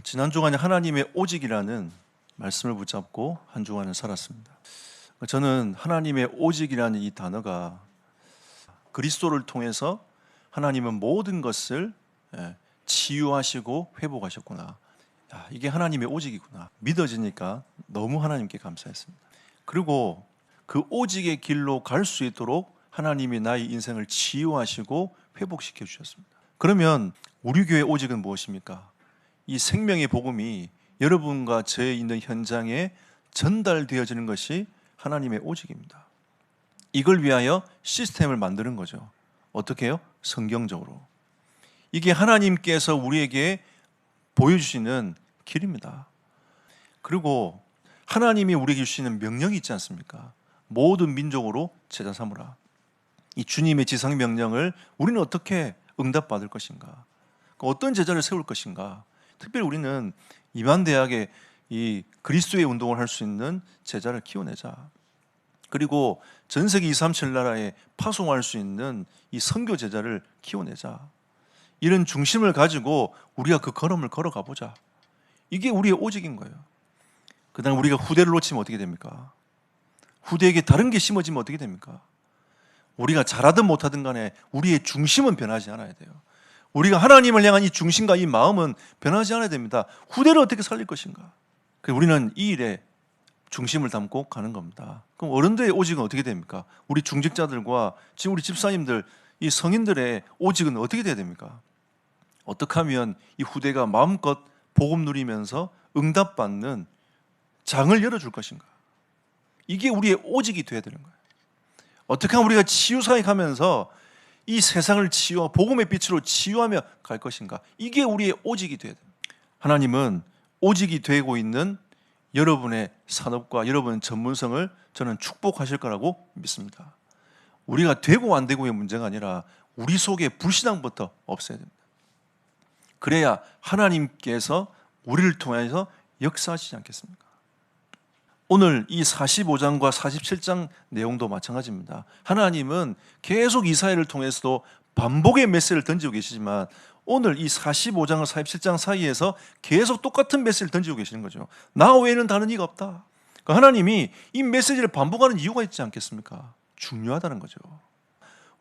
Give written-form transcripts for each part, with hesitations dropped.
지난 주간에 하나님의 오직이라는 말씀을 붙잡고 한 주간을 살았습니다. 저는 하나님의 오직이라는 이 단어가 그리스도를 통해서 하나님은 모든 것을 치유하시고 회복하셨구나. 이게 하나님의 오직이구나. 믿어지니까 너무 하나님께 감사했습니다. 그리고 그 오직의 길로 갈 수 있도록 하나님이 나의 인생을 치유하시고 회복시켜 주셨습니다. 그러면 우리 교회 오직은 무엇입니까? 이 생명의 복음이 여러분과 저에 있는 현장에 전달되어지는 것이 하나님의 오직입니다. 이걸 위하여 시스템을 만드는 거죠. 어떻게 해요? 성경적으로. 이게 하나님께서 우리에게 보여주시는 길입니다. 그리고 하나님이 우리에게 주시는 명령이 있지 않습니까? 모든 민족으로 제자 삼으라. 이 주님의 지상 명령을 우리는 어떻게 응답받을 것인가? 어떤 제자를 세울 것인가? 특별히 우리는 이만대하게 이 그리스도의 운동을 할 수 있는 제자를 키워내자. 그리고 전 세계 237 나라에 파송할 수 있는 이 선교 제자를 키워내자. 이런 중심을 가지고 우리가 그 걸음을 걸어가 보자. 이게 우리의 오직인 거예요. 그다음 우리가 후대를 놓치면 어떻게 됩니까? 후대에게 다른 게 심어지면 어떻게 됩니까? 우리가 잘하든 못하든 간에 우리의 중심은 변하지 않아야 돼요. 우리가 하나님을 향한 이 중심과 이 마음은 변하지 않아야 됩니다. 후대를 어떻게 살릴 것인가? 우리는 이 일에 중심을 담고 가는 겁니다. 그럼 어른들의 오직은 어떻게 됩니까? 우리 중직자들과 지금 우리 집사님들, 이 성인들의 오직은 어떻게 돼야 됩니까? 어떻게 하면 이 후대가 마음껏 복음 누리면서 응답받는 장을 열어줄 것인가? 이게 우리의 오직이 돼야 되는 거예요. 어떻게 하면 우리가 치유사에 가면서 이 세상을 치유하고 복음의 빛으로 치유하며 갈 것인가? 이게 우리의 오직이 돼야 돼요. 하나님은 오직이 되고 있는 여러분의 산업과 여러분의 전문성을 저는 축복하실 거라고 믿습니다. 우리가 되고 안 되고의 문제가 아니라 우리 속에 불신앙부터 없애야 됩니다. 그래야 하나님께서 우리를 통해서 역사하시지 않겠습니까? 오늘 이 45장과 47장 내용도 마찬가지입니다. 하나님은 계속 이사야를 통해서도 반복의 메시지를 던지고 계시지만 오늘 이 45장과 47장 사이에서 계속 똑같은 메시지를 던지고 계시는 거죠. 나 외에는 다른 이가 없다. 그러니까 하나님이 이 메시지를 반복하는 이유가 있지 않겠습니까? 중요하다는 거죠.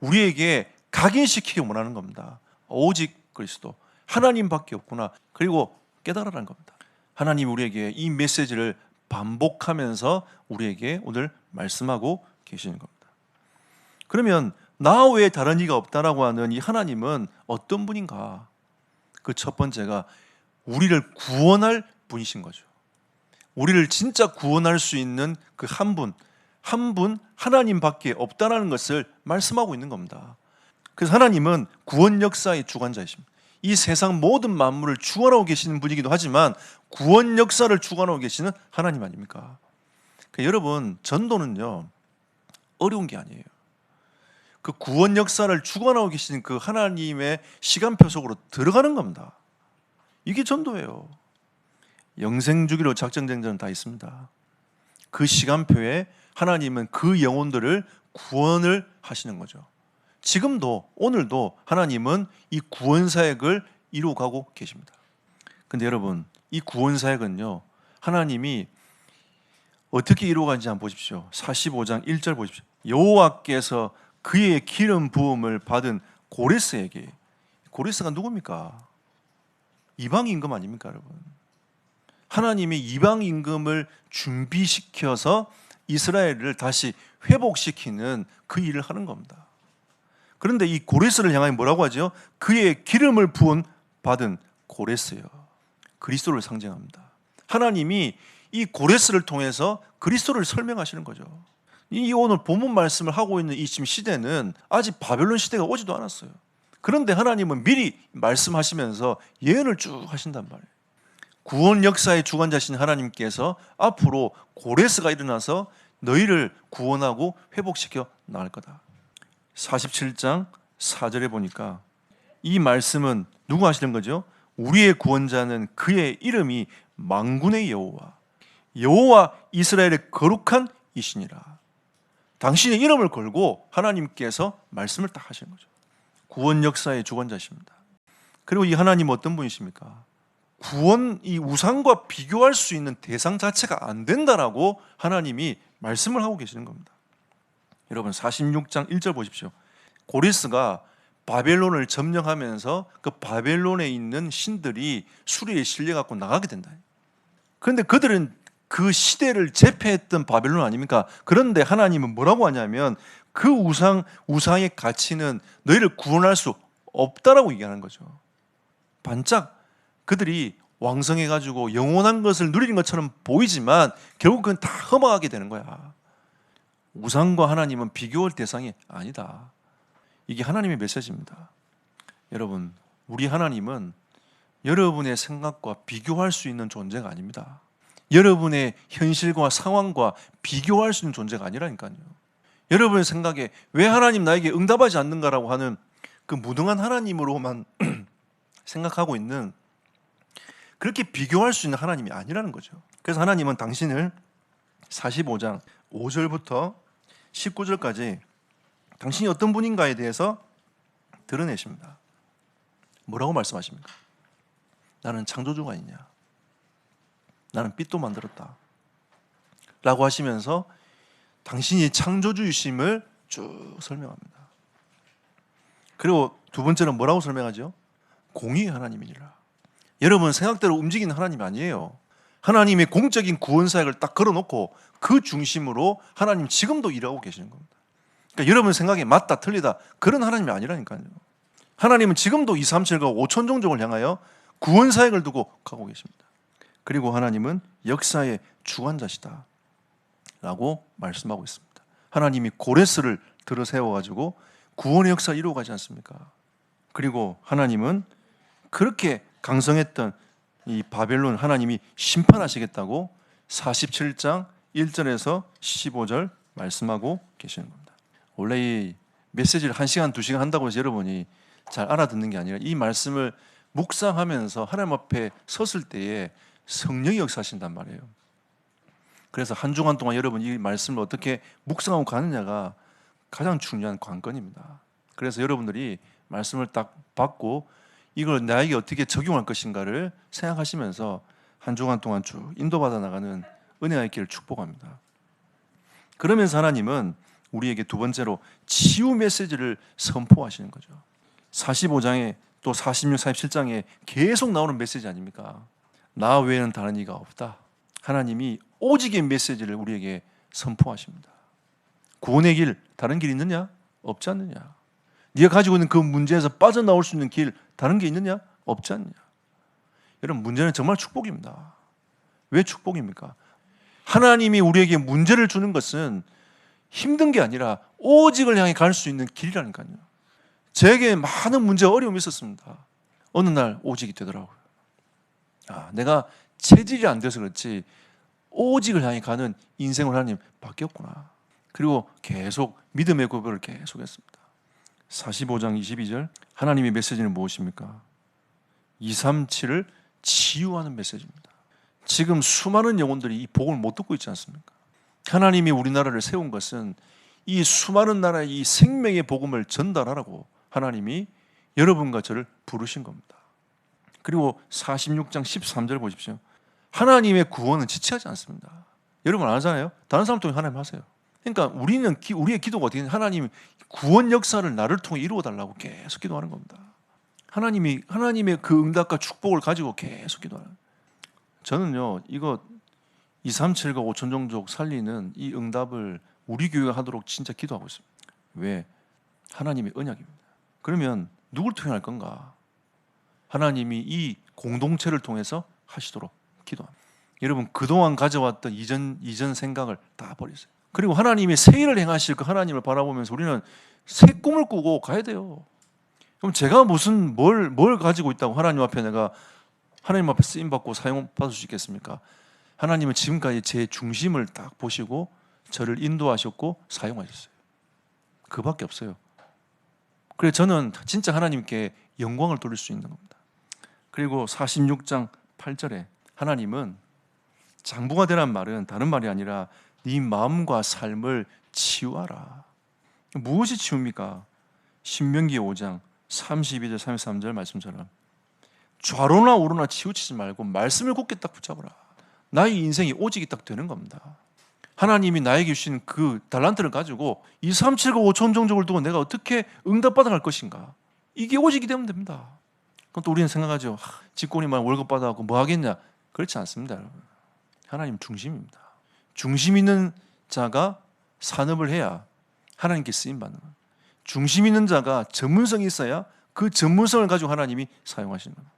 우리에게 각인시키기 원하는 겁니다. 오직 그리스도, 하나님밖에 없구나. 그리고 깨달으라는 겁니다. 하나님 우리에게 이 메시지를 반복하면서 우리에게 오늘 말씀하고 계시는 겁니다. 그러면 나 외에 다른 이가 없다라고 하는 이 하나님은 어떤 분인가? 그 첫 번째가 우리를 구원할 분이신 거죠. 우리를 진짜 구원할 수 있는 그 한 분 하나님밖에 없다라는 것을 말씀하고 있는 겁니다. 그래서 하나님은 구원 역사의 주관자이십니다. 이 세상 모든 만물을 주관하고 계시는 분이기도 하지만 구원 역사를 주관하고 계시는 하나님 아닙니까? 그러니까 여러분, 전도는요 어려운 게 아니에요. 그 구원 역사를 주관하고 계시는 그 하나님의 시간표 속으로 들어가는 겁니다. 이게 전도예요. 영생주기로 작정된 자는 다 있습니다. 그 시간표에 하나님은 그 영혼들을 구원을 하시는 거죠. 지금도 오늘도 하나님은 이 구원 사역을 이루어가고 계십니다. 근데 여러분, 이 구원 사역은요 하나님이 어떻게 이루어가는지 한번 보십시오. 45장 1절 보십시오. 여호와께서 그의 기름 부음을 받은 고레스에게, 고레스가 누굽니까? 이방 임금 아닙니까, 여러분? 하나님이 이방 임금을 준비시켜서 이스라엘을 다시 회복시키는 그 일을 하는 겁니다. 그런데 이 고레스를 향하여 뭐라고 하죠? 그의 기름을 부은 받은 고레스요. 그리스도를 상징합니다. 하나님이 이 고레스를 통해서 그리스도를 설명하시는 거죠. 이 오늘 본문 말씀을 하고 있는 이 지금 시대는 아직 바벨론 시대가 오지도 않았어요. 그런데 하나님은 미리 말씀하시면서 예언을 쭉 하신단 말이에요. 구원 역사의 주관자신 하나님께서 앞으로 고레스가 일어나서 너희를 구원하고 회복시켜 나갈 거다. 47장 4절에 보니까 이 말씀은 누구 하시는 거죠? 우리의 구원자는 그의 이름이 만군의 여호와 이스라엘의 거룩한 이시니라. 당신의 이름을 걸고 하나님께서 말씀을 딱 하시는 거죠. 구원 역사의 주관자십니다. 그리고 이 하나님 어떤 분이십니까? 구원, 이 우상과 비교할 수 있는 대상 자체가 안 된다라고 하나님이 말씀을 하고 계시는 겁니다. 여러분 46장 1절 보십시오. 고레스가 바벨론을 점령하면서 그 바벨론에 있는 신들이 수리에 실려갖고 나가게 된다. 그런데 그들은 그 시대를 제패했던 바벨론 아닙니까? 그런데 하나님은 뭐라고 하냐면 그 우상의 가치는 너희를 구원할 수 없다라고 얘기하는 거죠. 반짝 그들이 왕성해가지고 영원한 것을 누리는 것처럼 보이지만 결국 그건 다 허망하게 되는 거야. 우상과 하나님은 비교할 대상이 아니다. 이게 하나님의 메시지입니다. 여러분, 우리 하나님은 여러분의 생각과 비교할 수 있는 존재가 아닙니다. 여러분의 현실과 상황과 비교할 수 있는 존재가 아니라니까요. 여러분의 생각에 왜 하나님 나에게 응답하지 않는가라고 하는 그 무능한 하나님으로만 생각하고 있는, 그렇게 비교할 수 있는 하나님이 아니라는 거죠. 그래서 하나님은 당신을 45장 5절부터 19절까지 당신이 어떤 분인가에 대해서 드러내십니다. 뭐라고 말씀하십니까? 나는 창조주가 있냐? 나는 빛도 만들었다 라고 하시면서 당신이 창조주이심을 쭉 설명합니다. 그리고 두 번째는 뭐라고 설명하죠? 공의의 하나님이니라. 여러분 생각대로 움직이는 하나님이 아니에요. 하나님의 공적인 구원사역을 딱 걸어놓고 그 중심으로 하나님 지금도 일하고 계시는 겁니다. 그러니까 여러분 생각에 맞다 틀리다 그런 하나님이 아니라니까요. 하나님은 지금도 237과 5천 종족을 향하여 구원사역을 두고 가고 계십니다. 그리고 하나님은 역사의 주관자시다 라고 말씀하고 있습니다. 하나님이 고레스를 들어 세워가지고 구원의 역사를 이루어가지 않습니까? 그리고 하나님은 그렇게 강성했던 이 바벨론 하나님이 심판하시겠다고 47장 1절에서 15절 말씀하고 계시는 겁니다. 원래 이 메시지를 1시간, 2시간 한다고 해서 여러분이 잘 알아듣는 게 아니라 이 말씀을 묵상하면서 하나님 앞에 섰을 때에 성령이 역사하신단 말이에요. 그래서 한 주간 동안 여러분 이 말씀을 어떻게 묵상하고 가느냐가 가장 중요한 관건입니다. 그래서 여러분들이 말씀을 딱 받고 이걸 나에게 어떻게 적용할 것인가를 생각하시면서 한 주간 동안 쭉 인도받아 나가는 은혜가 있기를 축복합니다. 그러면서 하나님은 우리에게 두 번째로 치유 메시지를 선포하시는 거죠. 45장에 또 46, 47장에 계속 나오는 메시지 아닙니까? 나 외에는 다른 이가 없다. 하나님이 오직의 메시지를 우리에게 선포하십니다. 구원의 길, 다른 길이 있느냐? 없지 않느냐? 네가 가지고 있는 그 문제에서 빠져나올 수 있는 길, 다른 게 있느냐? 없지 않느냐? 여러분, 문제는 정말 축복입니다. 왜 축복입니까? 하나님이 우리에게 문제를 주는 것은 힘든 게 아니라 오직을 향해 갈 수 있는 길이라니까요. 제게 많은 문제와 어려움이 있었습니다. 어느 날 오직이 되더라고요. 내가 체질이 안 돼서 그렇지 오직을 향해 가는 인생을 하나님 바뀌었구나. 그리고 계속 믿음의 고백을 계속했습니다. 45장 22절 하나님의 메시지는 무엇입니까? 237을 치유하는 메시지입니다. 지금 수많은 영혼들이 이 복음을 못 듣고 있지 않습니까? 하나님이 우리나라를 세운 것은 이 수많은 나라에 이 생명의 복음을 전달하라고 하나님이 여러분과 저를 부르신 겁니다. 그리고 46장 13절 보십시오. 하나님의 구원은 지체하지 않습니다. 여러분 아잖아요? 다른 사람 통해 하나님 하세요. 그러니까 우리의 기도가 어떻게 되냐? 하나님 구원 역사를 나를 통해 이루어 달라고 계속 기도하는 겁니다. 하나님의 그 응답과 축복을 가지고 계속 기도하는. 저는요 이거 237과 5천 종족 살리는 이 응답을 우리 교회가 하도록 진짜 기도하고 있습니다. 왜? 하나님의 언약입니다. 그러면 누굴 통해 할 건가? 하나님이 이 공동체를 통해서 하시도록 기도합니다. 여러분 그동안 가져왔던 이전 생각을 다 버리세요. 그리고 하나님이 새 일을 행하실 그 하나님을 바라보면서 우리는 새 꿈을 꾸고 가야 돼요. 그럼 제가 무슨 뭘 가지고 있다고 하나님 앞에 내가 하나님 앞에 쓰임받고 사용받을 수 있겠습니까? 하나님은 지금까지 제 중심을 딱 보시고 저를 인도하셨고 사용하셨어요. 그밖에 없어요. 그래서 저는 진짜 하나님께 영광을 돌릴 수 있는 겁니다. 그리고 46장 8절에 하나님은 장부가 되란 말은 다른 말이 아니라 네 마음과 삶을 치유하라. 무엇이 치웁니까? 신명기 5장 32절 33절 말씀처럼 좌로나 우로나 치우치지 말고 말씀을 굳게 딱 붙잡아라. 나의 인생이 오직이 딱 되는 겁니다. 하나님이 나에게 주신 그 달란트를 가지고 2, 3, 7, 9, 5천 종족을 두고 내가 어떻게 응답받아 갈 것인가. 이게 오직이 되면 됩니다. 그럼 또 우리는 생각하죠. 집권이만 월급 받아갖고 뭐 하겠냐. 그렇지 않습니다, 여러분. 하나님 중심입니다. 중심 있는 자가 산업을 해야 하나님께 쓰임받는 거예요. 중심 있는 자가 전문성이 있어야 그 전문성을 가지고 하나님이 사용하시는 거예요.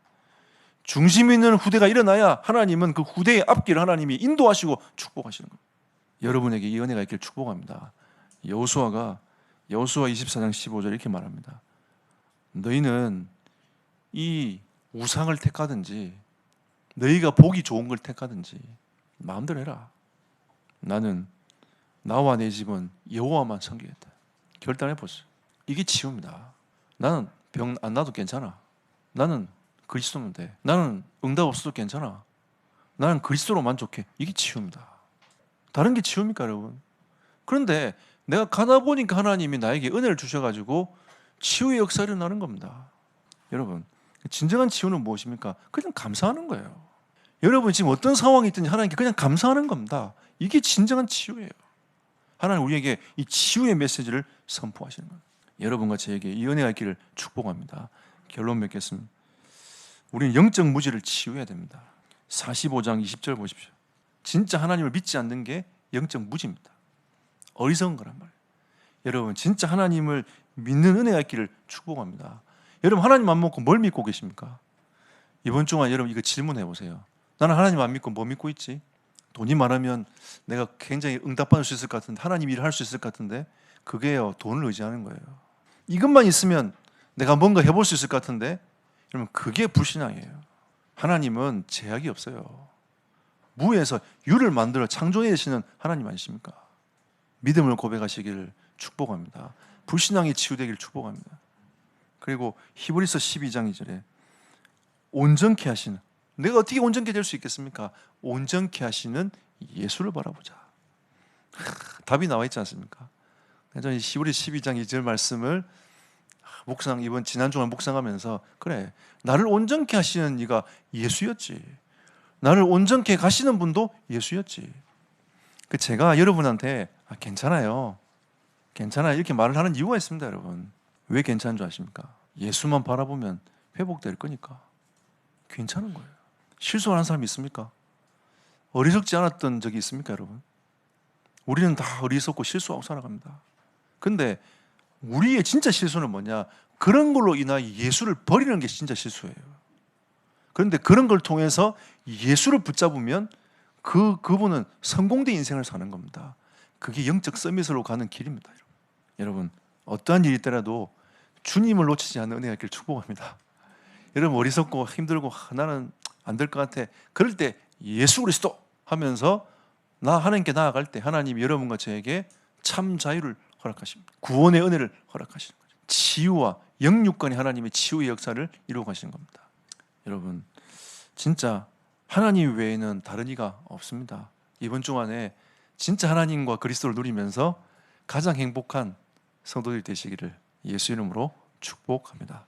중심 있는 후대가 일어나야 하나님은 그 후대의 앞길을 하나님이 인도하시고 축복하시는 거예요. 여러분에게 이 은혜가 있기를 축복합니다. 여호수아 24장 15절 이렇게 말합니다. 너희는 이 우상을 택하든지 너희가 보기 좋은 걸 택하든지 마음대로 해라. 나는 나와 내 집은 여호와만 섬기겠다. 결단해 보세요. 이게 치유입니다. 나는 병 안 나도 괜찮아. 나는 그리스도면 돼. 나는 응답 없어도 괜찮아. 나는 그리스도로 만족해. 이게 치유입니다. 다른 게 치유입니까, 여러분? 그런데 내가 가다 보니까 하나님이 나에게 은혜를 주셔가지고 치유의 역사가 일어나는 겁니다. 여러분, 진정한 치유는 무엇입니까? 그냥 감사하는 거예요. 여러분 지금 어떤 상황이 있든지 하나님께 그냥 감사하는 겁니다. 이게 진정한 치유예요. 하나님 우리에게 이 치유의 메시지를 선포하시는 거예요. 여러분과 저에게 이 은혜가 있기를 축복합니다. 결론 맺겠습니다. 우리는 영적 무지를 치유해야 됩니다. 45장 20절 보십시오. 진짜 하나님을 믿지 않는 게 영적 무지입니다. 어리석은 거란 말이에요. 여러분 진짜 하나님을 믿는 은혜가 있기를 축복합니다. 여러분 하나님 안 믿고 뭘 믿고 계십니까? 이번 주간 여러분 이거 질문해 보세요. 나는 하나님 안 믿고 뭐 믿고 있지? 돈이 많으면 내가 굉장히 응답받을 수 있을 것 같은데 하나님 일을 할 수 있을 것 같은데 그게요 돈을 의지하는 거예요. 이것만 있으면 내가 뭔가 해볼 수 있을 것 같은데 여러분 그게 불신앙이에요. 하나님은 제약이 없어요. 무에서 유를 만들어 창조해 주시는 하나님 아니십니까? 믿음을 고백하시기를 축복합니다. 불신앙이 치유되기를 축복합니다. 그리고 히브리서 12장 2절에 온전케 하시는, 내가 어떻게 온전케 될 수 있겠습니까? 온전케 하시는 예수를 바라보자. 답이 나와 있지 않습니까? 저는 히브리 12장 2절 말씀을 이번 지난주에 묵상하면서 그래 나를 온전케 하시는 이가 예수였지. 나를 온전케 가시는 분도 예수였지. 제가 여러분한테 괜찮아요 이렇게 말을 하는 이유가 있습니다. 여러분 왜 괜찮은 줄 아십니까? 예수만 바라보면 회복될 거니까 괜찮은 거예요. 실수하는 사람이 있습니까? 어리석지 않았던 적이 있습니까, 여러분? 우리는 다 어리석고 실수하고 살아갑니다. 근데 우리의 진짜 실수는 뭐냐? 그런 걸로 인하여 예수를 버리는 게 진짜 실수예요. 그런데 그런 걸 통해서 예수를 붙잡으면 그분은 성공된 인생을 사는 겁니다. 그게 영적 서밋으로 가는 길입니다. 여러분 어떠한 일이 있더라도 주님을 놓치지 않는 은혜가 있기를 축복합니다. 여러분 어리석고 힘들고 나는 안 될 것 같아. 그럴 때 예수 그리스도 하면서 나 하나님께 나아갈 때 하나님이 여러분과 저에게 참 자유를 허락하십니다. 구원의 은혜를 허락하시는 거죠. 치유와 영육간의 하나님의 치유의 역사를 이루어 가시는 겁니다. 여러분 진짜 하나님 외에는 다른 이가 없습니다. 이번 주간에 진짜 하나님과 그리스도를 누리면서 가장 행복한 성도들이 되시기를 예수 이름으로 축복합니다.